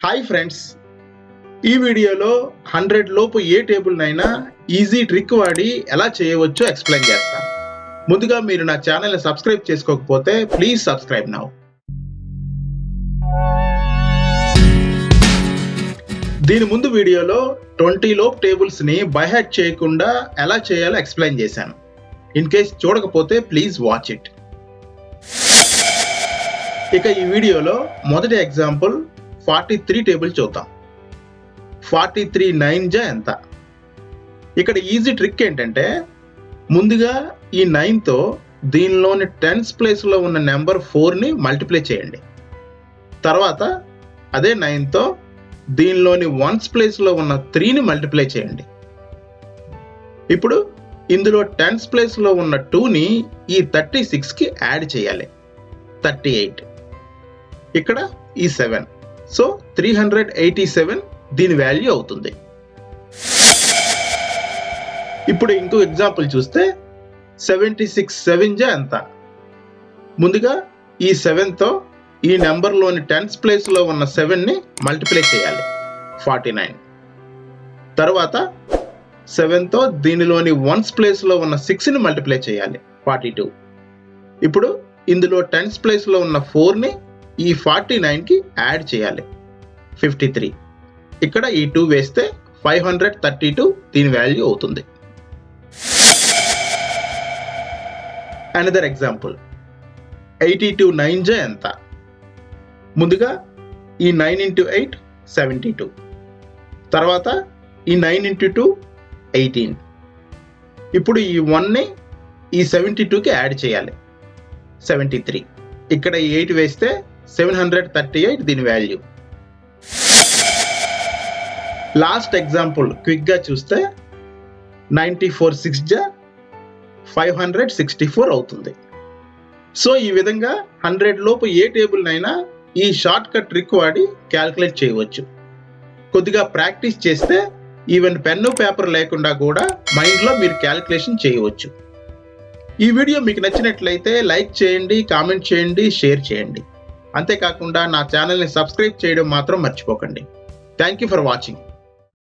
Hi friends, ఈ వీడియోలో 100 లోపు ఏ టేబుల్నైనా ఈజీ ట్రిక్ వాడి ఎలా చేయవచ్చో ఎక్స్ప్లెయిన్ చేస్తాను. ముందుగా మీరు నా ఛానల్ని సబ్స్క్రైబ్ చేసుకోకపోతే ప్లీజ్ సబ్స్క్రైబ్ నౌ. దీని ముందు వీడియోలో 20 లోపు టేబుల్స్ని బై హార్ట్ చేయకుండా ఎలా చేయాలో ఎక్స్ప్లెయిన్ చేశాను. ఇన్ కేస్ చూడకపోతే ప్లీజ్ వాచ్ ఇట్. ఇక ఈ వీడియోలో మొదటి ఎగ్జాంపుల్ 43 టేబుల్ చూద్దాం. 43 9 జా ఎంత? ఇక్కడ ఈజీ ట్రిక్ ఏంటంటే, ముందుగా ఈ 9తో దీనిలోని టెన్స్ ప్లేస్లో ఉన్న నెంబర్ 4ని మల్టిప్లై చేయండి. తర్వాత అదే 9తో దీనిలోని వన్స్ ప్లేస్లో ఉన్న 3ని మల్టిప్లై చేయండి. ఇప్పుడు ఇందులో టెన్స్ ప్లేస్లో ఉన్న 2ని ఈ 36కి యాడ్ చేయాలి. 38. ఇక్కడ ఈ 7, సో 387 దీని వాల్యూ అవుతుంది. ఇప్పుడు ఇంకో ఎగ్జాంపుల్ చూస్తే 76 7 జా ఎంత? ముందుగా ఈ 7తో ఈ నెంబర్లోని టెన్స్ ప్లేస్లో ఉన్న 7ని మల్టిప్లై చేయాలి. 49. తర్వాత 7తో దీనిలోని వన్స్ ప్లేస్లో ఉన్న 6ని మల్టిప్లై చేయాలి. 42. ఇప్పుడు ఇందులో టెన్స్ ప్లేస్లో ఉన్న 4ని ఈ 49కి యాడ్ చేయాలి. 53. ఇక్కడ ఈ 2 వేస్తే 532 దీని వాల్యూ అవుతుంది. అనదర్ ఎగ్జాంపుల్ 82 9 జా ఎంత? ముందుగా ఈ 9 into 8 72. తర్వాత ఈ 9 into 2 18. ఇప్పుడు ఈ 1ని ఈ 72కి యాడ్ చేయాలి. 73. ఇక్కడ ఈ 8 వేస్తే 738 దీని వాల్యూ. లాస్ట్ ఎగ్జాంపుల్ క్విక్గా చూస్తే 94 6 జా 564 అవుతుంది. సో ఈ విధంగా 100 లోపు ఏ టేబుల్నైనా ఈ షార్ట్ కట్ ట్రిక్ వాడి క్యాల్కులేట్ చేయవచ్చు. కొద్దిగా ప్రాక్టీస్ చేస్తే ఈవెన్ పెన్ను పేపర్ లేకుండా కూడా మైండ్లో మీరు క్యాల్కులేషన్ చేయవచ్చు. ఈ వీడియో మీకు నచ్చినట్లయితే లైక్ చేయండి, కామెంట్ చేయండి, షేర్ చేయండి. అంతేకాకుండా నా ఛానల్ని సబ్స్క్రైబ్ చేయడం మాత్రం మర్చిపోకండి. Thank you for watching.